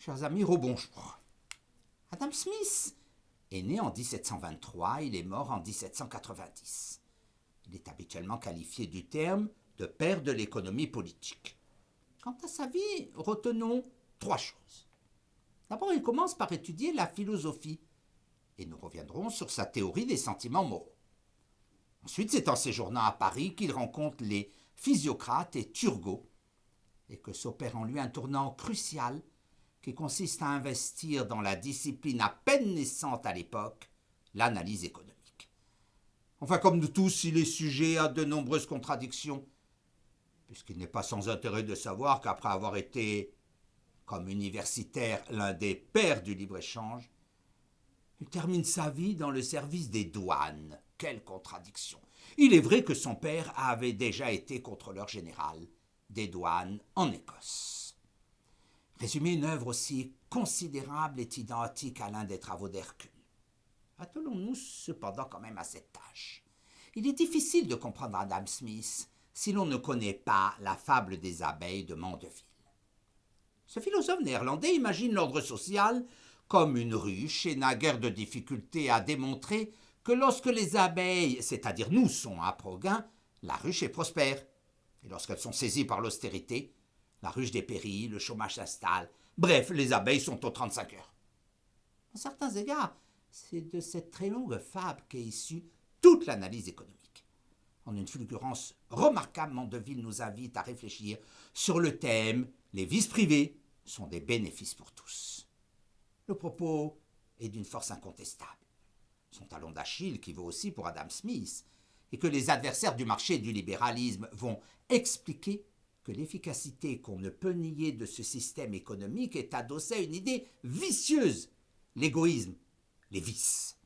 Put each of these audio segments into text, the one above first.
Chers amis, rebonjour. Adam Smith est né en 1723, il est mort en 1790. Il est habituellement qualifié du terme de père de l'économie politique. Quant à sa vie, retenons 3 choses. D'abord, il commence par étudier la philosophie, et nous reviendrons sur sa théorie des sentiments moraux. Ensuite, c'est en séjournant à Paris qu'il rencontre les Physiocrate et Turgot, et que s'opère en lui un tournant crucial qui consiste à investir dans la discipline à peine naissante à l'époque, l'analyse économique. Enfin, comme nous tous, il est sujet à de nombreuses contradictions, puisqu'il n'est pas sans intérêt de savoir qu'après avoir été, comme universitaire, l'un des pères du libre-échange, il termine sa vie dans le service des douanes. Quelle contradiction! Il est vrai que son père avait déjà été contrôleur général des douanes en Écosse. Résumer une œuvre aussi considérable est identique à l'un des travaux d'Hercule. Attelons-nous cependant quand même à cette tâche. Il est difficile de comprendre Adam Smith si l'on ne connaît pas la fable des abeilles de Mandeville. Ce philosophe néerlandais imagine l'ordre social comme une ruche et n'a guère de difficulté à démontrer que lorsque les abeilles, c'est-à-dire nous, sont à Progain, la ruche est prospère. Et lorsqu'elles sont saisies par l'austérité, la ruche dépérit, le chômage s'installe. Bref, les abeilles sont aux 35 heures. À certains égards, c'est de cette très longue fable qu'est issue toute l'analyse économique. En une fulgurance remarquable, Mandeville nous invite à réfléchir sur le thème « Les vices privés sont des bénéfices pour tous ». Le propos est d'une force incontestable. Son talon d'Achille, qui vaut aussi pour Adam Smith, et que les adversaires du marché et du libéralisme vont expliquer que l'efficacité qu'on ne peut nier de ce système économique est adossée à une idée vicieuse, l'égoïsme, les vices.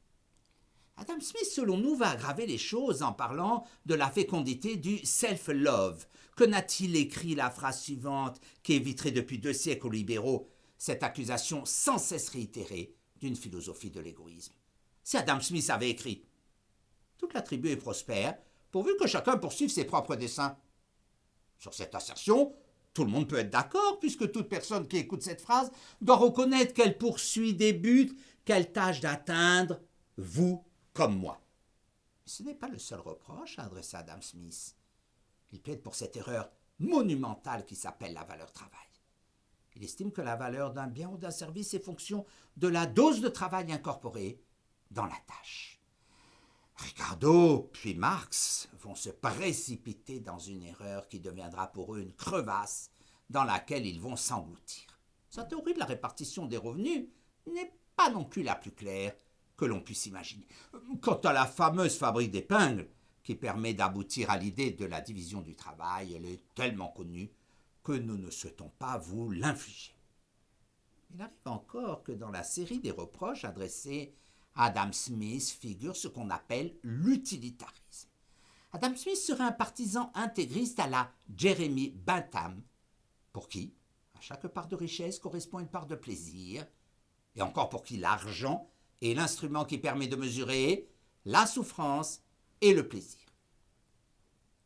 Adam Smith, selon nous, va aggraver les choses en parlant de la fécondité du self-love. Que n'a-t-il écrit la phrase suivante qui éviterait depuis 2 siècles aux libéraux cette accusation sans cesse réitérée d'une philosophie de l'égoïsme? Si Adam Smith avait écrit « Toute la tribu est prospère, pourvu que chacun poursuive ses propres desseins ». Sur cette assertion, tout le monde peut être d'accord, puisque toute personne qui écoute cette phrase doit reconnaître qu'elle poursuit des buts qu'elle tâche d'atteindre, vous comme moi. Mais ce n'est pas le seul reproche adressé à Adam Smith. Il plaide pour cette erreur monumentale qui s'appelle la valeur travail. Il estime que la valeur d'un bien ou d'un service est fonction de la dose de travail incorporée dans la tâche. Ricardo puis Marx vont se précipiter dans une erreur qui deviendra pour eux une crevasse dans laquelle ils vont s'engloutir. Sa théorie de la répartition des revenus n'est pas non plus la plus claire que l'on puisse imaginer. Quant à la fameuse fabrique d'épingles, qui permet d'aboutir à l'idée de la division du travail, elle est tellement connue que nous ne souhaitons pas vous l'infliger. Il arrive encore que dans la série des reproches adressés Adam Smith figure ce qu'on appelle l'utilitarisme. Adam Smith serait un partisan intégriste à la Jeremy Bentham, pour qui, à chaque part de richesse correspond une part de plaisir, et encore pour qui l'argent est l'instrument qui permet de mesurer la souffrance et le plaisir.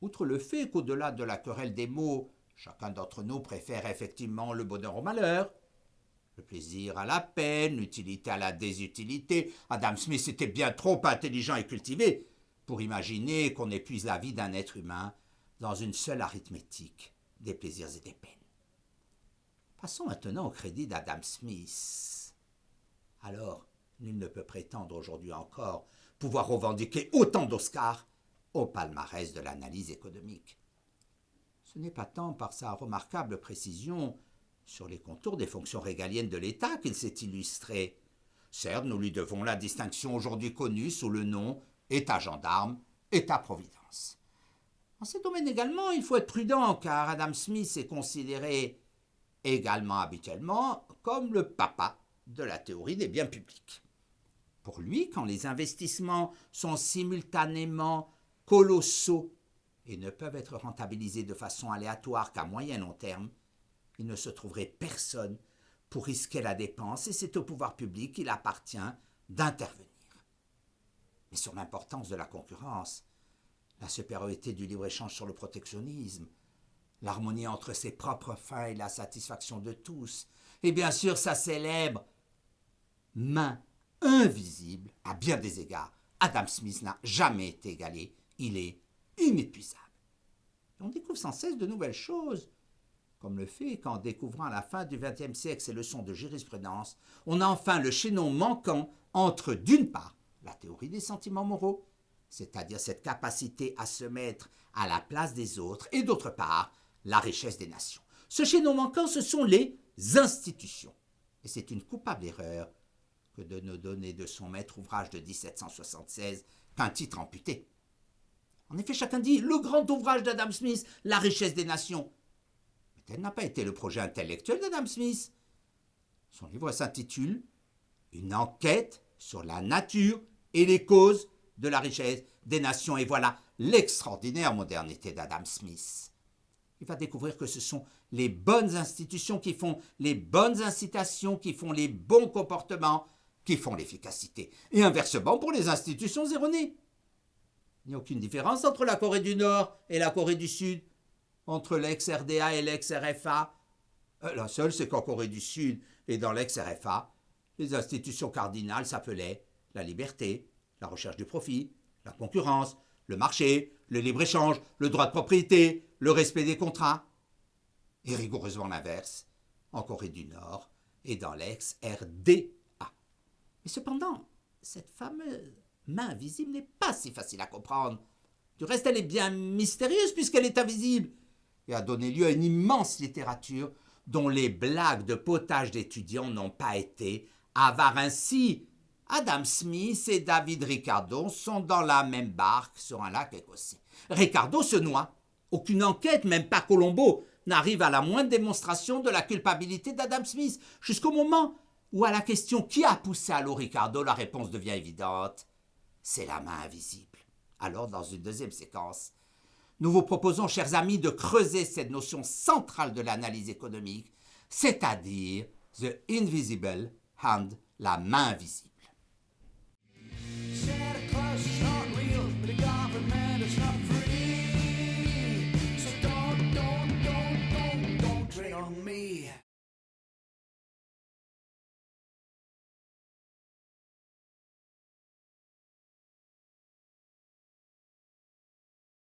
Outre le fait qu'au-delà de la querelle des mots, chacun d'entre nous préfère effectivement le bonheur au malheur, le plaisir à la peine, l'utilité à la désutilité. Adam Smith était bien trop intelligent et cultivé pour imaginer qu'on épuise la vie d'un être humain dans une seule arithmétique des plaisirs et des peines. Passons maintenant au crédit d'Adam Smith. Alors, nul ne peut prétendre aujourd'hui encore pouvoir revendiquer autant d'Oscars au palmarès de l'analyse économique. Ce n'est pas tant par sa remarquable précision sur les contours des fonctions régaliennes de l'État qu'il s'est illustré. Certes, nous lui devons la distinction aujourd'hui connue sous le nom État gendarme, État-providence. En ces domaines également, il faut être prudent, car Adam Smith est considéré également habituellement comme le papa de la théorie des biens publics. Pour lui, quand les investissements sont simultanément colossaux et ne peuvent être rentabilisés de façon aléatoire qu'à moyen et long terme, il ne se trouverait personne pour risquer la dépense et c'est au pouvoir public qu'il appartient d'intervenir. Mais sur l'importance de la concurrence, la supériorité du libre-échange sur le protectionnisme, l'harmonie entre ses propres fins et la satisfaction de tous, Et bien sûr, sa célèbre main invisible, à bien des égards, Adam Smith n'a jamais été égalé. Il est inépuisable. Et on découvre sans cesse de nouvelles choses, comme le fait qu'en découvrant à la fin du XXe siècle ces leçons de jurisprudence, on a enfin le chaînon manquant entre, d'une part, la théorie des sentiments moraux, c'est-à-dire cette capacité à se mettre à la place des autres, et d'autre part, la richesse des nations. Ce chaînon manquant, ce sont les institutions. Et c'est une coupable erreur que de nous donner de son maître ouvrage de 1776 qu'un titre amputé. En effet, chacun dit le grand ouvrage d'Adam Smith, la richesse des nations. Mais tel n'a pas été le projet intellectuel d'Adam Smith. Son livre s'intitule Une enquête sur la nature et les causes de la richesse des nations. Et voilà l'extraordinaire modernité d'Adam Smith. Il va découvrir que ce sont les bonnes institutions qui font les bonnes incitations, qui font les bons comportements, qui font l'efficacité. Et inversement pour les institutions erronées. Il n'y a aucune différence entre la Corée du Nord et la Corée du Sud, entre l'ex-RDA et l'ex-RFA. La seule, c'est qu'en Corée du Sud et dans l'ex-RFA, les institutions cardinales s'appelaient la liberté, la recherche du profit, la concurrence, le marché, le libre-échange, le droit de propriété, le respect des contrats. Et rigoureusement l'inverse, en Corée du Nord et dans l'ex-RDA. Mais cependant, cette fameuse main invisible n'est pas si facile à comprendre. Du reste, elle est bien mystérieuse puisqu'elle est invisible et a donné lieu à une immense littérature dont les blagues de potage d'étudiants n'ont pas été avares. Ainsi, Adam Smith et David Ricardo sont dans la même barque sur un lac écossais. Ricardo se noie. Aucune enquête, même pas Colombo, n'arrive à la moindre démonstration de la culpabilité d'Adam Smith, jusqu'au moment où à la question « Qui a poussé à l'eau Ricardo ?», la réponse devient évidente. C'est la main invisible. Alors, dans une deuxième séquence, nous vous proposons, chers amis, de creuser cette notion centrale de l'analyse économique, c'est-à-dire « the invisible hand », la main invisible.